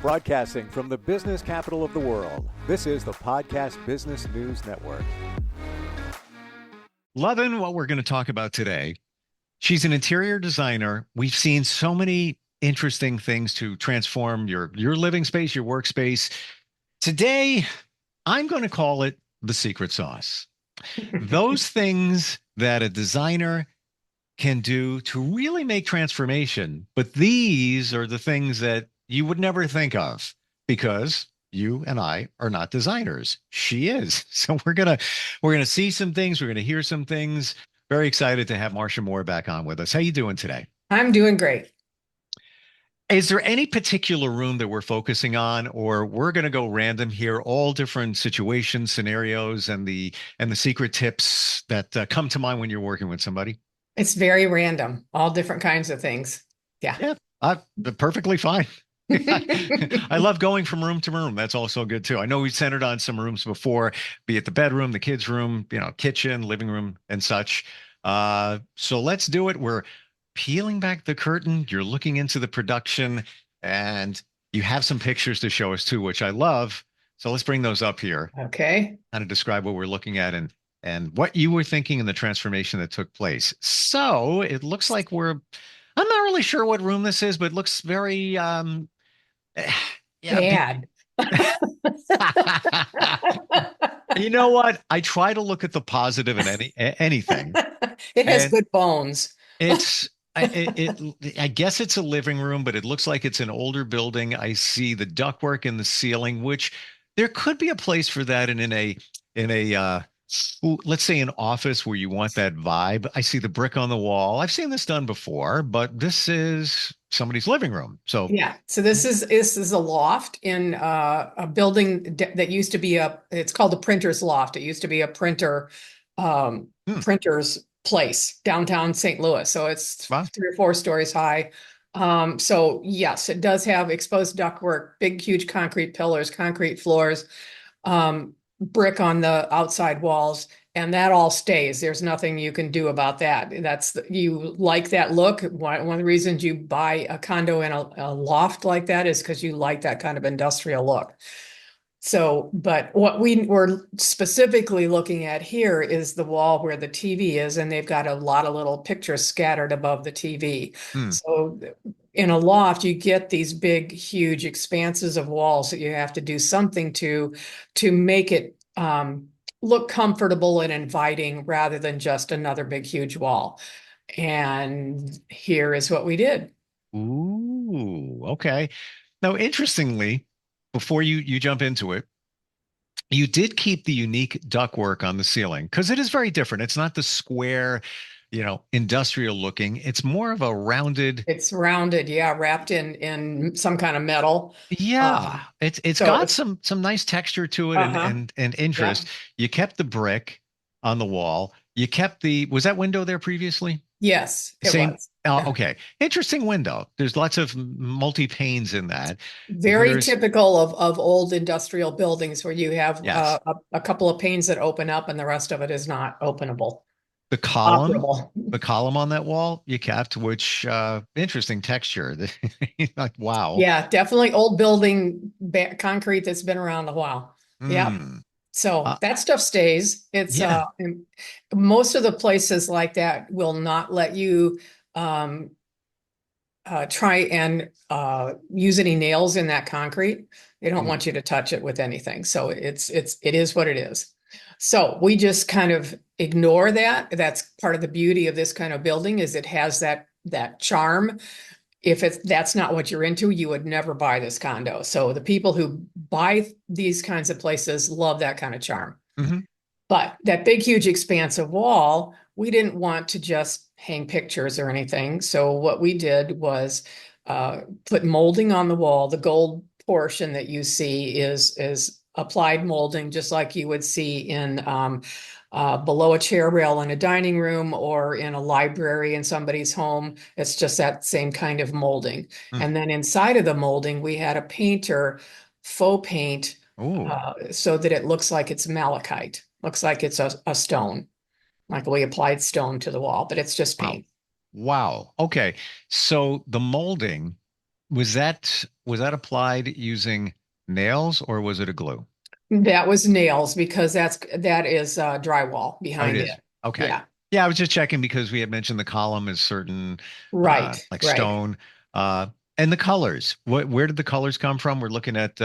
Broadcasting from the business capital of the world, this is the Podcast Business News Network. Loving what we're going to talk about today. She's an interior designer. We've seen so many interesting things to transform your living space, your workspace. Today, I'm going to call it the secret sauce. Those things that a designer can do to really make transformation. But these are the things that you would never think of because you and I are not designers. She is. So we're gonna see some things. We're gonna hear some things. Very excited to have Marcia Moore back on with us. How you doing today? I'm doing great. Is there any particular room that we're focusing on, or we're going to go random here, all different situations, scenarios, and the secret tips that come to mind when you're working with somebody? It's very random, all different kinds of things. Yeah. Perfectly fine. I love going from room to room. That's also good too. I know we centered on some rooms before, be it the bedroom, the kids' room, kitchen, living room, and such. So let's do it. We're peeling back the curtain. You're looking into the production, and you have some pictures to show us too, which I love. So let's bring those up here. Okay. Kind of describe what we're looking at and what you were thinking in the transformation that took place. So it looks like I'm not really sure what room this is, but it looks very bad. You know what? I try to look at the positive in anything. It has good bones. I guess it's a living room, but it looks like it's an older building. I see the ductwork in the ceiling, which there could be a place for that in a let's say an office where you want that vibe. I see the brick on the wall. I've seen this done before, but this is somebody's living room. So yeah. So this is a loft in a building that used to be it's called a printer's loft. It used to be a printer's place downtown St. Louis. So it's 3 or 4 stories high. So yes, it does have exposed ductwork, big, huge concrete pillars, concrete floors, brick on the outside walls, and that all stays. There's nothing you can do about that. You like that look. One of the reasons you buy a condo in a loft like that is because you like that kind of industrial look. So, but what we were specifically looking at here is the wall where the TV is, and they've got a lot of little pictures scattered above the TV. So in a loft, you get these big, huge expanses of walls that you have to do something to make it look comfortable and inviting rather than just another big, huge wall. And here is what we did. Ooh, okay. Now, interestingly, before you jump into it, you did keep the unique ductwork on the ceiling because it is very different. It's not the square, industrial looking. It's more of a rounded. It's rounded, yeah, wrapped in some kind of metal. Yeah, it's got some nice texture to it and interest. Yeah. You kept the brick on the wall. You kept was that window there previously? Yes, it was. Oh, okay. Interesting window. There's lots of multi-panes in that. Very typical of old industrial buildings where you have a couple of panes that open up and the rest of it is not openable. The column on that wall you kept, which interesting texture. Like, wow. Yeah, definitely old building concrete that's been around a while. Yeah. So that stuff stays. It's most of the places like that will not let you try and use any nails in that concrete. They don't want you to touch it with anything. So it is what it is. So we just kind of ignore that. That's part of the beauty of this kind of building is it has that charm. If that's not what you're into, you would never buy this condo. So the people who buy these kinds of places love that kind of charm. Mm-hmm. But that big, huge expansive wall, we didn't want to just hang pictures or anything. So what we did was put molding on the wall. The gold portion that you see is applied molding, just like you would see in below a chair rail in a dining room or in a library in somebody's home. It's just that same kind of molding. And then inside of the molding, we had a painter faux paint so that it looks like it's malachite, looks like it's a stone, like we applied stone to the wall, but it's just paint. Wow. Okay. So the molding was that applied using nails or was it a glue? That was nails because that is drywall Oh, it behind is. it. Okay. Yeah, Yeah, I was just checking because we had mentioned the column is certain, right, like right. stone, uh, and the colors. Where did the colors come from? We're looking at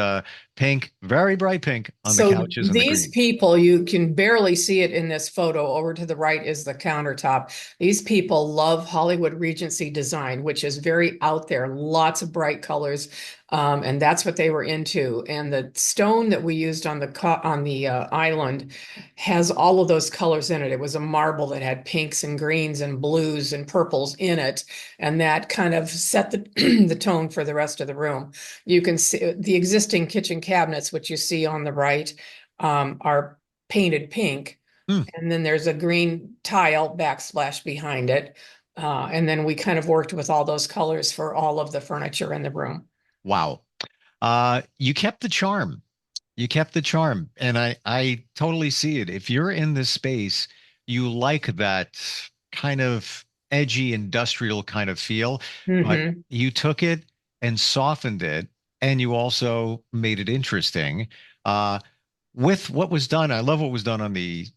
pink, very bright pink on the So couches and the these green. people, you can barely see it in this photo. Over to the right is the countertop. These people love Hollywood Regency design, which is very out there, lots of bright colors, and that's what they were into. And the stone that we used on the island has all of those colors in it. It was a marble that had pinks and greens and blues and purples in it, and that kind of set the the tone for the rest of the room. You can see the existing kitchen cabinets, which you see on the right, are painted pink. Hmm, And then there's a green tile backsplash behind it. And then we kind of worked with all those colors for all of the furniture in the room. wow. You kept the charm. You kept the charm, and I totally see it. If you're in this space, you like that kind of edgy industrial kind of feel, but Hmm. you took it and softened it, and you also made it interesting. Uh, with what was done, I love what was done on the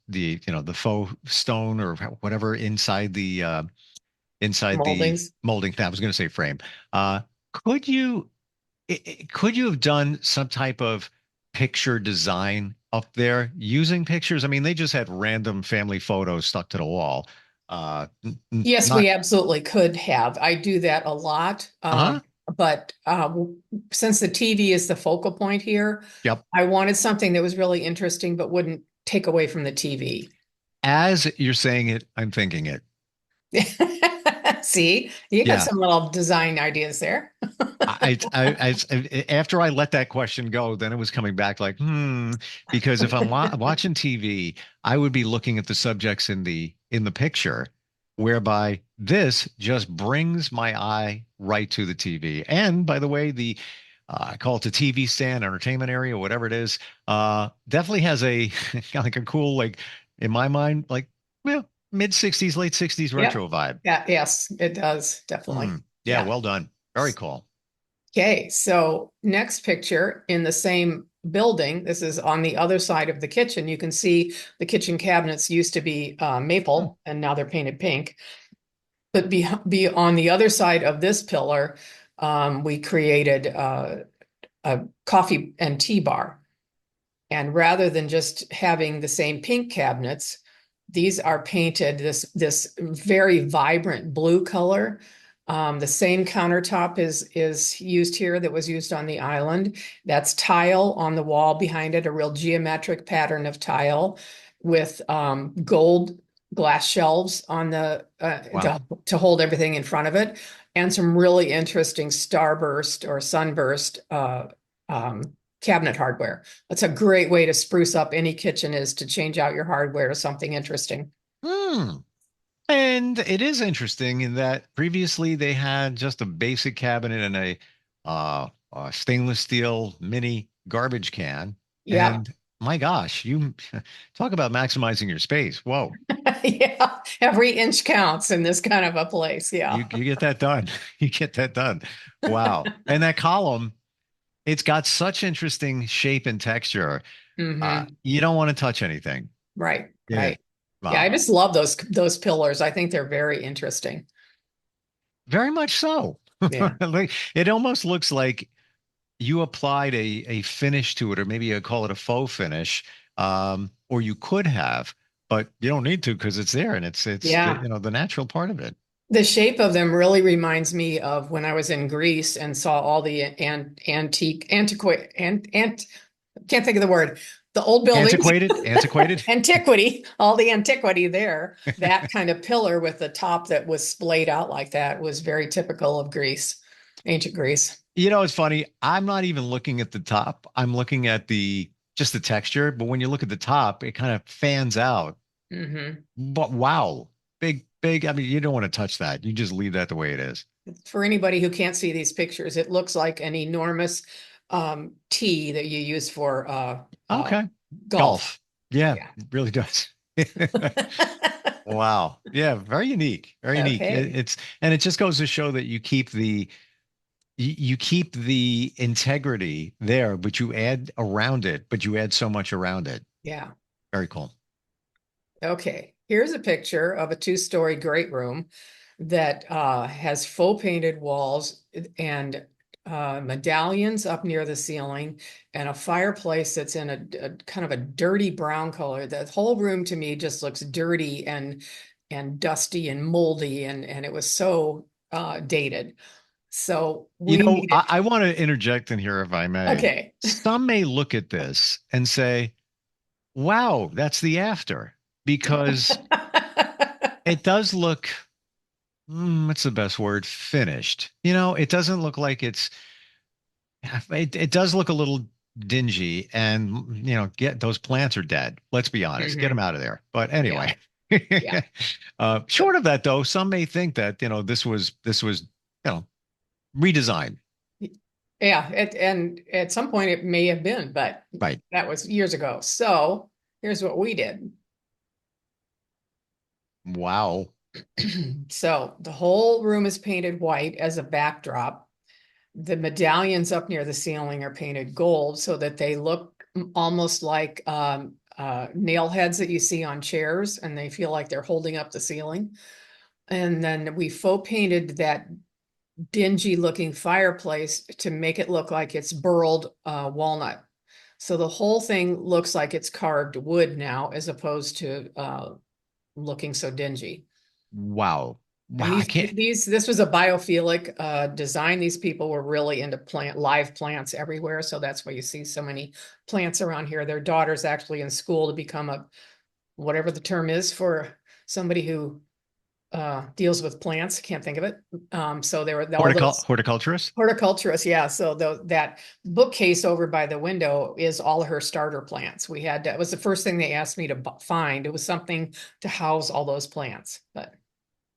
faux stone or whatever inside the Moldings. molding. I was going to say frame. Uh, could you? Could you have done some type of picture design up there using pictures? I mean, they just had random family photos stuck to the wall. Yes, Not, we absolutely could have. I do that a lot. uh-huh. But since the TV is the focal point here, Yep. I wanted something that was really interesting but wouldn't take away from the TV. As you're saying it, I'm thinking it. See, you got Yeah. some little design ideas there. After I let that question go, then it was coming back like, because if I'm watching TV, I would be looking at the subjects in the picture, whereby this just brings my eye right to the TV. And by the way, I call it the TV stand, entertainment area, whatever it is, definitely has a like a cool, like in my mind, like well, mid '60s, late '60s Yep. retro vibe. Yeah, yes, it does, definitely. Yeah, Yeah. well done. Very cool. Okay, so next picture in the same building, this is on the other side of the kitchen. You can see the kitchen cabinets used to be Hmm. maple and now they're painted pink. But be on the other side of this pillar, we created a coffee and tea bar. And rather than just having the same pink cabinets, these are painted this very vibrant blue color. The same countertop is used here that was used on the island. That's tile on the wall behind it, a real geometric pattern of tile with gold glass shelves on the Wow. to hold everything in front of it, and some really interesting starburst or sunburst um, cabinet hardware. That's a great way to spruce up any kitchen is to change out your hardware to something interesting. Hmm. And it is interesting in that previously they had just a basic cabinet and a stainless steel mini garbage can. Yeah. And my gosh, you talk about maximizing your space. Whoa, Yeah. Every inch counts in this kind of a place. Yeah. you get that done. You get that done. Wow. And that column, it's got such interesting shape and texture. Hmm. You don't want to touch anything. Right. Yeah. Right. Yeah. I Wow. just love those pillars. I think they're very interesting. Very much so. Yeah. Like, it almost looks like you applied a finish to it, or maybe you call it a faux finish, or you could have, but you don't need to because it's there and it's Yeah. the natural part of it. The shape of them really reminds me of when I was in Greece and saw all the can't think of the word, the old buildings. Antiquated. Antiquity, all the antiquity there. That kind of pillar with the top that was splayed out like that was very typical of Greece, ancient Greece. It's funny. I'm not even looking at the top. I'm looking at the just the texture. But when you look at the top, it kind of fans out. Hmm. But wow, big, big. I mean, you don't want to touch that. You just leave that the way it is. For anybody who can't see these pictures, it looks like an enormous tee that you use for Okay. golf. Golf. Yeah, Yeah. it really does. Wow. Yeah, very unique. Very unique. Okay. It's and it just goes to show that you keep the integrity there, but you add around it, but you add so much around it. Yeah. Very cool. Okay. Here's a picture of a two-story great room that has faux painted walls and medallions up near the ceiling and a fireplace that's in a kind of a dirty brown color. The whole room to me just looks dirty and dusty and moldy and it was so dated. So You we know, needed. I want to interject in here if I may. Okay. Some may look at this and say, wow, that's the after, because it does look, what's the best word? Finished. You know, it doesn't look like it does look a little dingy and, get those plants are dead. Let's be honest, get them Mhm. out of there. But Yeah. anyway, Yeah. short of that though, some may think that, this was, redesigned. Yeah, and at some point it may have been, but Right. that was years ago. So here's what we did. Wow. So the whole room is painted white as a backdrop. The medallions up near the ceiling are painted gold so that they look almost like nail heads that you see on chairs, and they feel like they're holding up the ceiling. And then we faux painted that dingy looking fireplace to make it look like it's burled walnut. So the whole thing looks like it's carved wood now, as opposed to looking so dingy. Wow. And Wow. I can't. this was a biophilic design. These people were really into live plants everywhere. So that's why you see so many plants around here. Their daughter's actually in school to become a, whatever the term is for somebody who deals with plants. Can't think of it. So there were all those Horticulturist? horticulturists. Yeah. So that bookcase over by the window is all her starter plants. That was the first thing they asked me to find. It was something to house all those plants, but.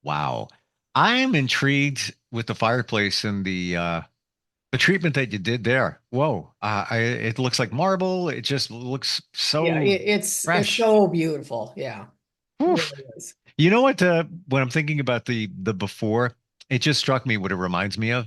Wow. I am intrigued with the fireplace and the treatment that you did there. Whoa. It looks like marble. It just looks Yeah, so it's fresh. so beautiful. Yeah, it Oof. really is. You know what? When I'm thinking about the before, it just struck me what it reminds me of.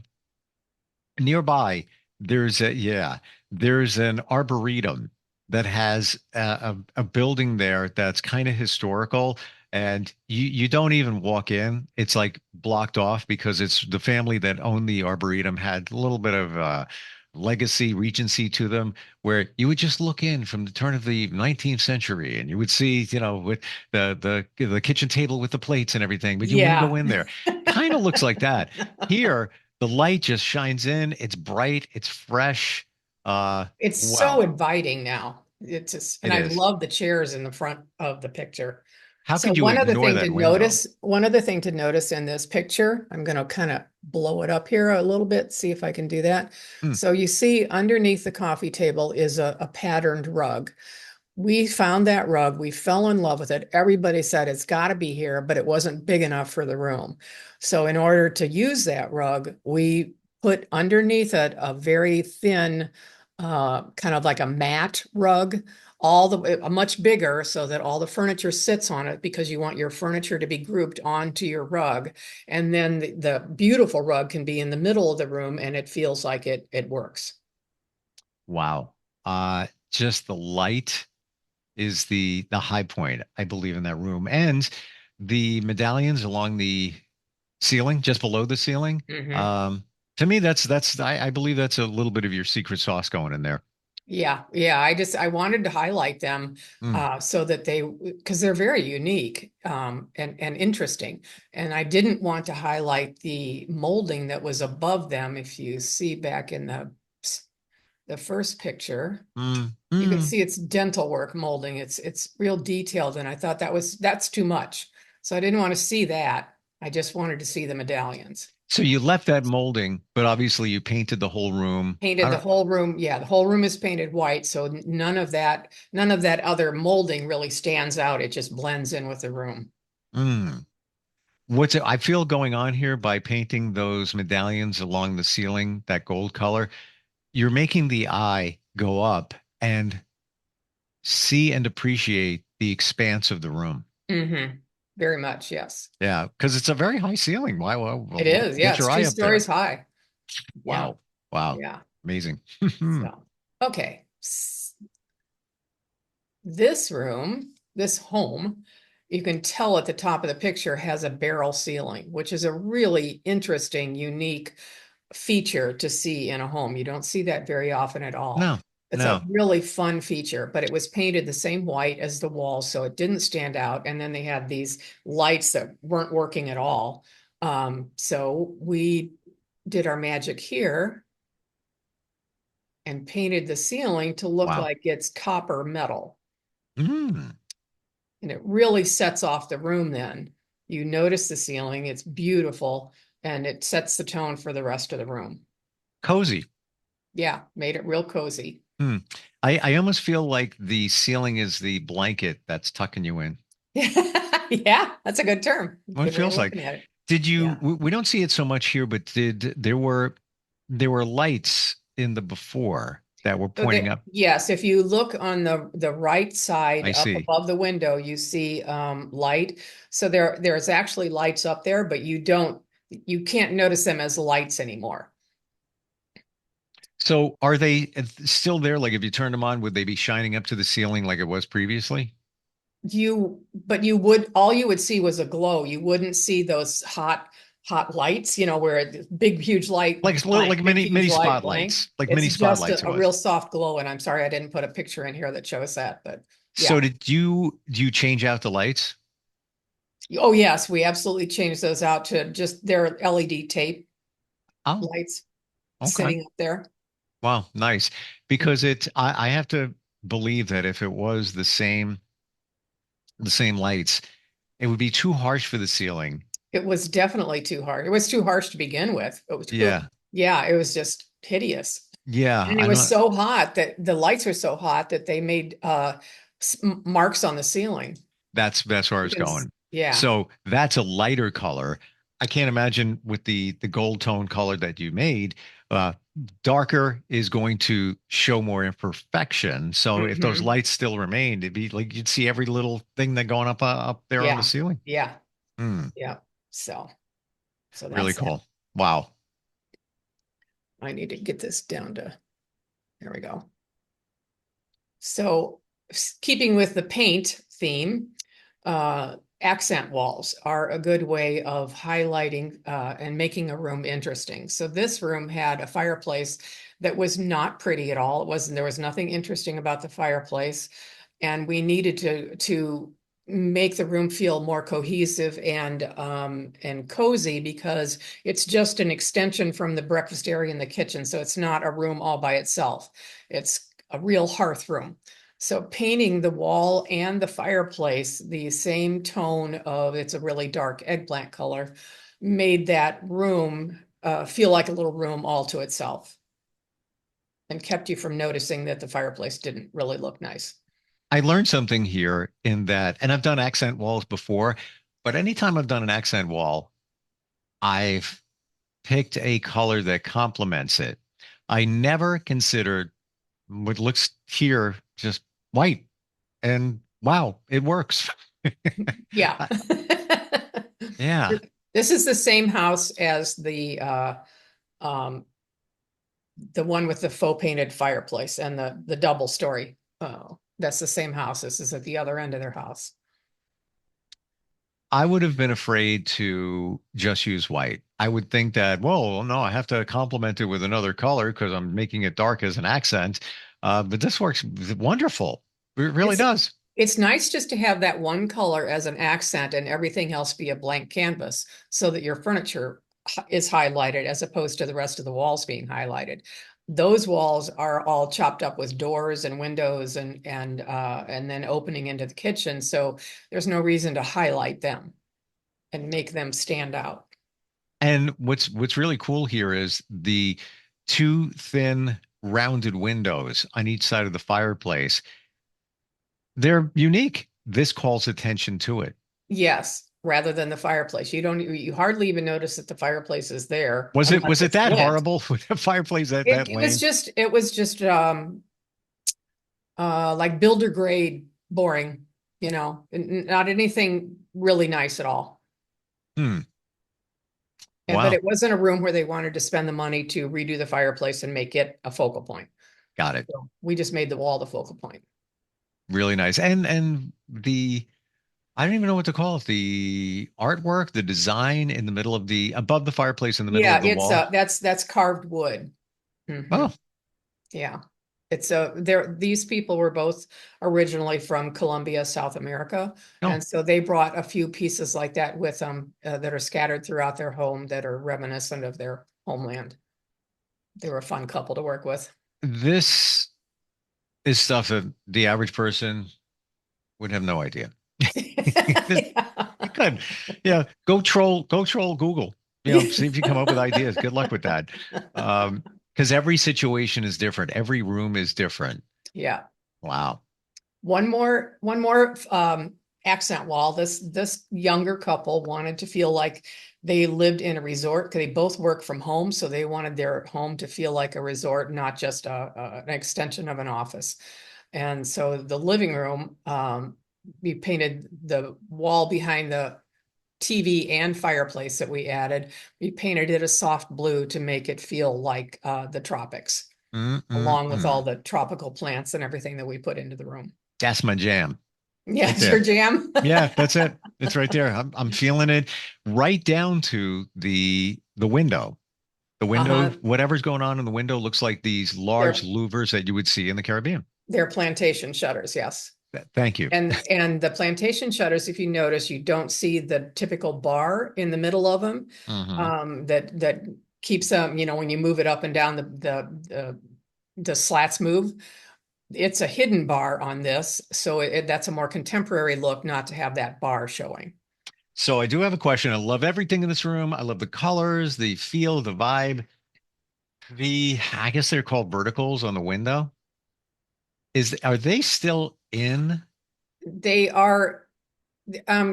Nearby, there's an arboretum that has a building there that's kind of historical, and you don't even walk in. It's like blocked off because it's the family that owned the arboretum had a little bit of legacy, regency to them, where you would just look in from the turn of the 19th century and you would see, with the kitchen table with the plates and everything, but you wouldn't go Yeah. in there. Kind of looks like that. Here, the light just shines in. It's bright. It's fresh. It's so Wow, inviting now. It's just, and it I is. love the chairs in the front of the picture. How So could you ignore that window? one other thing to notice in this picture, I'm going to kind of blow it up here a little bit, see if I can do that. Hmm. So you see underneath the coffee table is a patterned rug. We found that rug. We fell in love with it. Everybody said it's got to be here, but it wasn't big enough for the room. So, in order to use that rug, we put underneath it a very thin, kind of like a mat rug, much bigger, so that all the furniture sits on it because you want your furniture to be grouped onto your rug. And then the beautiful rug can be in the middle of the room and it feels like it works. Wow. Just the light is the high point, I believe, in that room, and the medallions along the ceiling, just below the ceiling. Mhm. Um, to me, I believe that's a little bit of your secret sauce going in there. Yeah, yeah. I wanted to highlight them Mm, so that because they're very unique and interesting. And I didn't want to highlight the molding that was above them. If you see back in the first picture, mm, you can mm. see it's dental work molding. It's real detailed, and I thought that's too much. So I didn't want to see that. I just wanted to see the medallions. So you left that molding, but obviously you painted the whole room. I Painted the don't. whole room. Yeah, the whole room is painted white, so none of that other molding really stands out. It just blends in with the room. Mm. I feel going on here by painting those medallions along the ceiling, that gold color, you're making the eye go up and see and appreciate the expanse of the room. Mm-hmm. Very much, yes. Yeah, because it's a very high ceiling. Why It is. Yeah, get it's your eye two up there? stories high. Yeah. Wow. Wow. Yeah. Amazing. So, okay. This room, this home, you can tell at the top of the picture has a barrel ceiling, which is a really interesting, unique feature to see in a home. You don't see that very often at all. No, It's a no. really fun feature, but it was painted the same white as the walls, so it didn't stand out. And then they had these lights that weren't working at all. So we did our magic here and painted the ceiling to look Wow. like it's copper metal. Mm, And it really sets off the room then. You notice the ceiling, it's beautiful, and it sets the tone for the rest of the room. cozy. Yeah, made it real cozy. Hmm. I almost feel like the ceiling is the blanket that's tucking you in. Yeah, that's a good term. What it Good way of feels like. looking at it. Did you, Yeah. we don't see it so much here, but there were lights in the before that were So pointing that, up. yes, if you look on the right I side up see. above the window, you see light. So there's actually lights up there, but you can't notice them as lights anymore. So are they still there? Like if you turned them on, would they be shining up to the ceiling like it was previously? But all you would see was a glow. You wouldn't see those hot lights, where big, huge light Like it's little, blank, like big, mini huge light blank. spotlights, like It's mini just spotlights it a real was. soft glow. And I'm sorry, I didn't put a picture in here that shows that, but So yeah. do you change out the lights? Oh, yes, we absolutely changed those out to just their LED tape Oh, lights okay. sitting up there. Wow, nice. Because I have to believe that if it was the same lights, it would be too harsh for the ceiling. It was definitely too hard. It was too harsh to begin with. Yeah. Yeah, it was just hideous. Yeah, And it I was know. so hot that the lights were so hot that they made marks on the ceiling. That's where I You was can, going. yeah. So that's a lighter color. I can't imagine with the gold tone color that you made, uh, darker is going to show more imperfection. So if those Hmm. lights still remained, it'd be like you'd see every little thing that going up there on the Yeah. ceiling. Yeah. Hmm, Yeah. So, so really that's that. cool. Wow. I need to get this down to, there we go. So keeping with the paint theme, accent walls are a good way of highlighting and making a room interesting. So this room had a fireplace that was not pretty at all. There was nothing interesting about the fireplace. And we needed to make the room feel more cohesive and cozy because it's just an extension from the breakfast area in the kitchen. So it's not a room all by itself. It's a real hearth room. So painting the wall and the fireplace the same tone of, it's a really dark eggplant color, made that room feel like a little room all to itself and kept you from noticing that the fireplace didn't really look nice. I learned something here in that, and I've done accent walls before, but anytime I've done an accent wall, I've picked a color that complements it. I never considered what looks here just white, and wow, it works. Yeah. Uh, Yeah, This is the same house as um, the one with the faux painted fireplace and the double story. Oh, that's the same house. This is at the other end of their house. I would have been afraid to just use white. I would think that, well, no, I have to complement it with another color because I'm making it dark as an accent. But this works wonderful. It really It's does. it's nice just to have that one color as an accent and everything else be a blank canvas so that your furniture is highlighted as opposed to the rest of the walls being highlighted. Those walls are all chopped up with doors and windows and then opening into the kitchen. So there's no reason to highlight them and make them stand out. And what's really cool here is the two thin rounded windows on each side of the fireplace. They're unique. This calls attention to it. Yes, rather than the fireplace. You hardly even notice that the fireplace is there Was it unless was it it's that lit. horrible with the fireplace that It was lame? just like builder grade boring, not anything really nice at all. Hmm. But Wow. it wasn't a room where they wanted to spend the money to redo the fireplace and make it a focal point. Got it. So we just made the wall the focal point. Really nice. And the I don't even know what to call it. The artwork, the design in the middle of the above the fireplace in the middle Yeah, of the it's wall. that's carved wood. Oh, Yeah. It's these people were both originally from Colombia, South America. no. And so they brought a few pieces like that with them that are scattered throughout their home that are reminiscent of their homeland. They were a fun couple to work with. This is stuff that the average person would have no idea. You could. Yeah, go troll Google. See if you come up with ideas. Good luck with that. Because every situation is different. Every room is different. Yeah. Wow. One more accent wall. This younger couple wanted to feel like they lived in a resort because they both work from home, so they wanted their home to feel like a resort, not just an extension of an office. And so the living room, we painted the wall behind the TV and fireplace that we added. We painted it a soft blue to make it feel like the tropics, along with all Mm-mm-mm. the tropical plants and everything that we put into the room. That's my jam. Yeah, Right it's your there. jam. Yeah, that's it. It's right there. I'm feeling it right down to the window. The window, Uh-huh. whatever's going on in the window looks like these large They're louvers that you would see in the Caribbean. they're plantation shutters, yes. Thank you. And the plantation shutters, if you notice, you don't see the typical bar in the middle of them. Hmm. That keeps them, when you move it up and down the slats move. It's a hidden bar on this, so that's a more contemporary look, not to have that bar showing. So I do have a question. I love everything in this room. I love the colors, the feel, the vibe. I guess they're called verticals on the window. Are they still in? They are.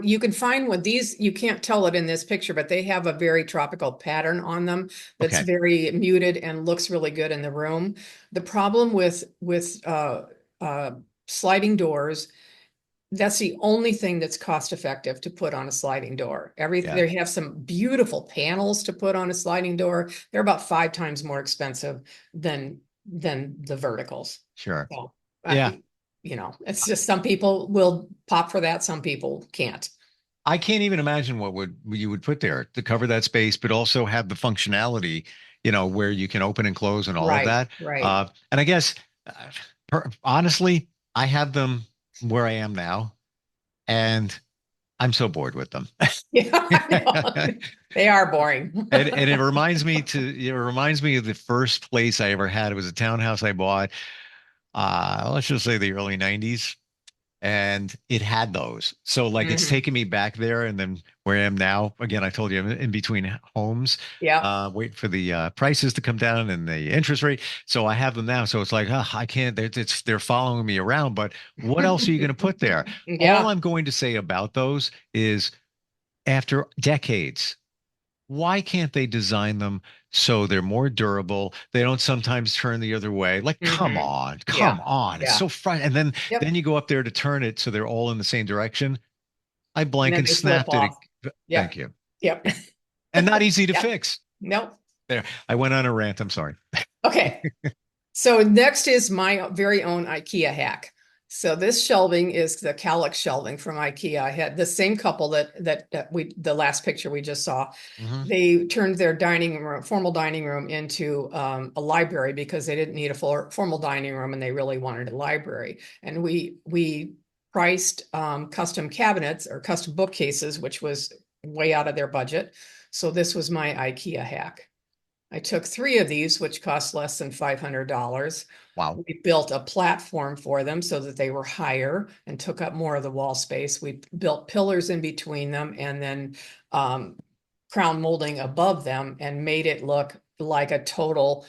You can find one these, you can't tell it in this picture, but they have a very tropical pattern on them that's Okay. very muted and looks really good in the room. The problem with sliding doors, that's the only thing that's cost effective to put on a sliding door. Yeah, They have some beautiful panels to put on a sliding door. They're about 5 times more expensive than the verticals. sure. So, Yeah. it's just some people will pop for that, some people can't. I can't even imagine what you would put there to cover that space, but also have the functionality, where you can open and close and all of Right, that. right. And I guess, honestly, I have them where I am now, and I'm so bored with them. Yeah, I know. They are boring. And it reminds me of the first place I ever had. It was a townhouse I bought, let's just say the early 90s. And it had those. So like it's Mhm. taken me back there and then where I am now. Again, I told you I'm in between homes, Yeah. waiting for the prices to come down and the interest rate. So I have them now. So it's like, I can't, they're following me around, but what else are you going to put there? All Yeah. I'm going to say about those is after decades, why can't they design them so they're more durable? They don't sometimes turn the other way. Like, come Mhm. on, Yeah. come on. It's Yeah. so front. And then Yep. you go up there to turn it so they're all in the same direction. I And blank then and they flip snapped it. off. Thank Yep. you. Yep. And not easy to Yep. fix. Nope. There, I went on a rant. I'm sorry. Okay. So next is my very own IKEA hack. So this shelving is the Kallax shelving from IKEA. I had the same couple that the last picture we just saw. Hmm. They turned their formal dining room into a library because they didn't need a formal dining room and they really wanted a library. And we priced custom cabinets or custom bookcases, which was way out of their budget. So this was my IKEA hack. I took 3 of these, which cost less than $500. Wow. We built a platform for them so that they were higher and took up more of the wall space. We built pillars in between them and then crown molding above them and made it look like a total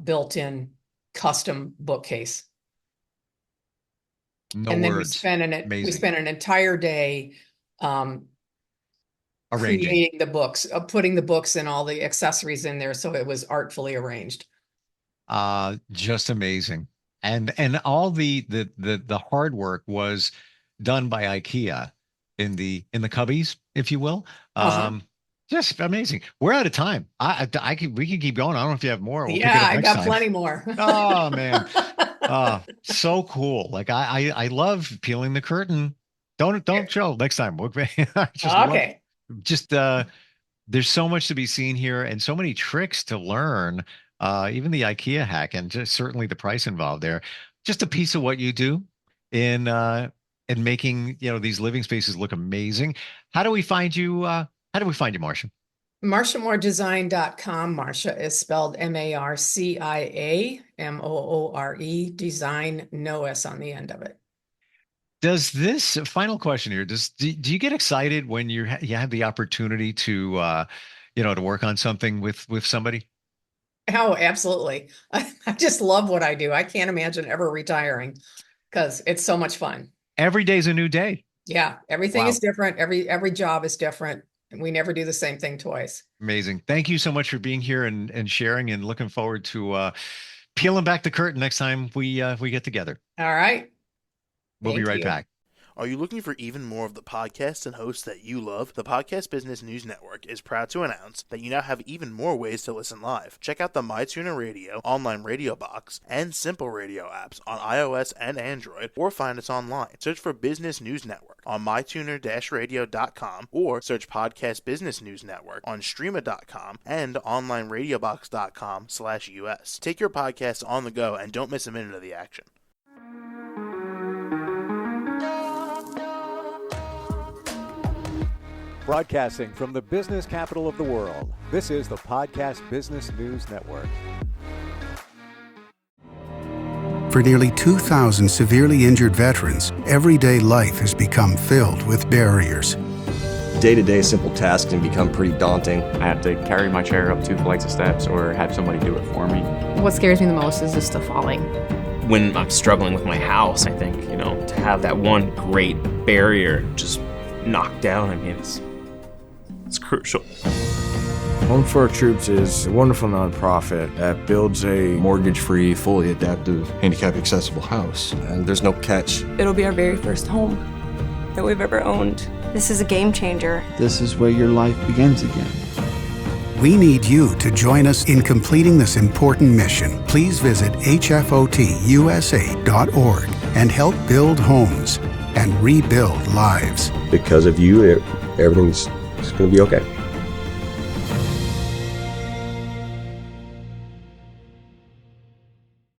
built-in custom bookcase. No And then words. we Amazing. spent an entire day um, Arranging. creating the books, putting the books and all the accessories in there so it was artfully arranged. Just amazing. And all the hard work was done by IKEA in the cubbies, if you will. Uh-huh. Um, Just amazing. We're out of time. We can keep going. I don't know if you have more. We'll pick it Yeah, up I next got time. plenty more. Oh man. So cool. Like I love peeling the curtain. Don't show next time. I just love Okay. just there's so much to be seen here and so many tricks to learn. Even the IKEA hack and just certainly the price involved there. Just a piece of what you do in making, these living spaces look amazing. How do we find you? How do we find you, Marcia? MarciaMooreDesign.com. Marcia is spelled MarciaMoore, design, no S on the end of it. Does this final question here, do you get excited when you have the opportunity to to work on something with somebody? Oh, absolutely. I just love what I do. I can't imagine ever retiring because it's so much fun. Every day's a new day. Yeah, everything Wow. is different. Every job is different. And we never do the same thing twice. Amazing. Thank you so much for being here and sharing, and looking forward to peeling back the curtain next time we get together. All right. We'll be right back. Are you looking for even more of the podcasts and hosts that you love? The Podcast Business News Network is proud to announce that you now have even more ways to listen live. Check out the MyTuner Radio, online radio box, and Simple Radio apps on iOS and Android, or find us online. Search for Business News Network on mytuner-radio.com, or search Podcast Business News Network on streama.com and onlineradiobox.com/US. Take your podcast on the go and don't miss a minute of the action. Broadcasting from the business capital of the world, this is the Podcast Business News Network. For nearly 2,000 severely injured veterans, everyday life has become filled with barriers. Day-to-day simple tasks can become pretty daunting. I have to carry my chair up 2 flights of steps or have somebody do it for me. What scares me the most is just the falling. When I'm struggling with my house, I think, to have that one great barrier just knocked down, it's crucial. Home for Our Troops is a wonderful nonprofit that builds a mortgage-free, fully adaptive, handicap-accessible house. And there's no catch. It'll be our very first home that we've ever owned. This is a game changer. This is where your life begins again. We need you to join us in completing this important mission. Please visit hfotusa.org and help build homes and rebuild lives. Because of you, everything's going to be okay.